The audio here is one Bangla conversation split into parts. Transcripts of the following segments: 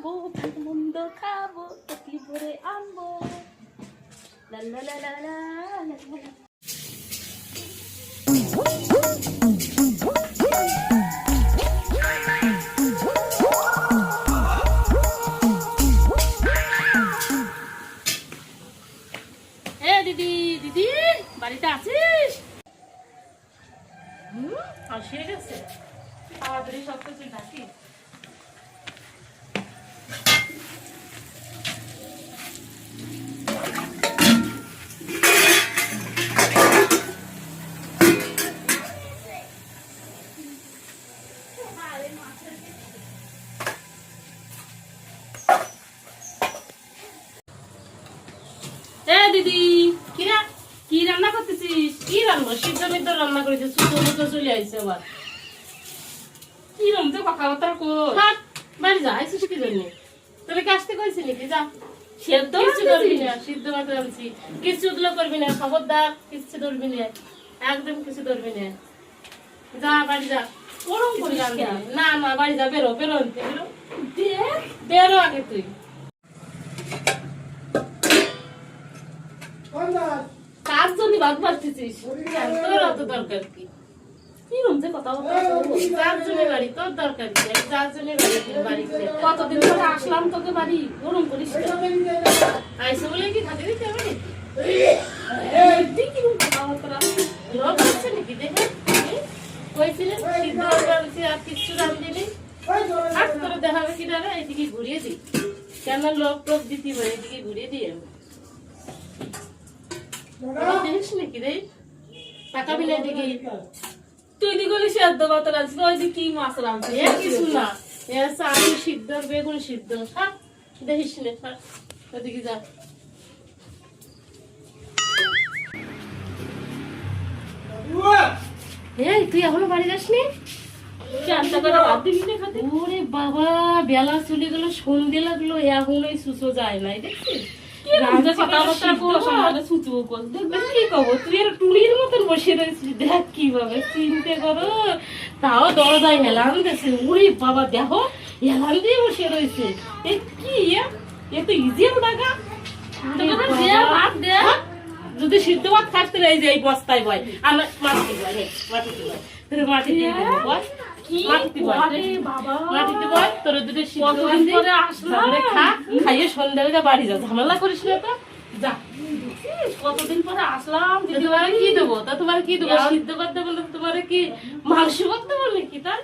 খাবো, ভালো মন্দ খাবো, পেটি ভরে আনবো। লা লা লা লা লা লা লা। দিদি দিদি বাড়িতে আছিস? আসিয়ে গেছে তাড়াতাড়ি সব কিছু ডাকি। দিদি কি রান্না করতেছিস? কি রান্না? সিদ্ধ মিদ্ধ রান্না করেছিস? চলে আইছে আবার কি রমতে কথাবার্তা কর। বাড়ি যা, আইসিস কি জন্য? তোরে কি আসতে কইছি নাকি? যা, সিদ্ধ কিছু করবি না, সিদ্ধ ভাত রাঁধছি, কিছু উদলো করবি না, খবরদার কিছু ধরবি না, একদম কিছু ধরবি না। যা বাড়ি যা, ওরম করি না না, বাড়ি যা, বেরো বেরো বেরো, বেরো আগে তুই। কার জন্য ভাত বাড়তেছিস? তোর অত দরকার কি? কি রমছে কথা বলতে? যার জন্য বাড়ি, তোর দরকার কি? যার জন্য বাড়ি, কতদিন ধরে আসলাম তোকে বাড়ি, গরম করিস আইসে বলে কি খাতে দিতে হবে নাকি? দেখে কইছিলেন সিদ্ধ রাঁধছি আর কিচ্ছু রাঁধিনি, আর তোর দেখাবে কি দাঁড়া, এদিকে ঘুরিয়ে দিই কেন? লোক টোক দিতে পারে, এদিকে ঘুরিয়ে দিই আমি। দেখিস নাকি রে? টাকা বিলে দিকে তুই দিগুলি সেদ্ধ ভাত রাঁধছিস, ওই দিকে কি মাছ রাঁধছিস? কিছু না, আলু সিদ্ধ, বেগুন সিদ্ধ, দেখিস না, ওদিকে যা। এই তুই এখনো বাড়ি যাসনি? ওরে বাবা, বেলা চলে গেল, সন্ধে লাগলো, এখন ওই সুসো যায় নাই, দেখছিস? টুনির মতন বসে রয়েছিস, দেখ কিভাবে চিনতে করো, তাও দরজায় হেলান দিয়েছে। ওরে বাবা দেখো, হেলান দিয়ে বসে রয়েছে, কি এ তো ইজিও টাকা। যদি সিদ্ধ ভাত থাকতে এই যে এই বস্তায় বয়, আমার মাটি বয়, মাটিতে বয়, তোর মাটি দিয়ে দেবো, বয় খাইয়ে সন্ধ্যাবেলা বাড়ি যা, ঝামেলা করিস না তো, যা। কতদিন পরে আসলাম, তোমার কি দেবো? তা তোমার কি দেবো? সিদ্ধ করতে বললে তোমার কি মাংস করতে বললে কি? তার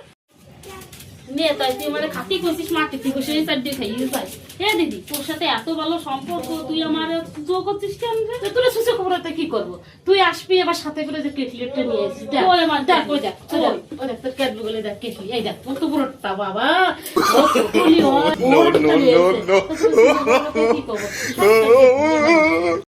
নিয়ে তাই তুই মানে খাতি করছিস, মাটিতে বসে চারটে খাইয়ে পাই। হ্যাঁ দিদি, তোর সাথে এত ভালো সম্পর্ক, তুই আমার সুচো করছিস কেন? তোরা সুচো খবরতে কি করবো? তুই আসবি এবার সাথে করে যে কেটলিটা নিয়ে আসিস, দেখ ওই দেখ তোর কেটলি বলে দেখ, কেটলি এই দেখ, কত বড়টা বাবা, কি করবো?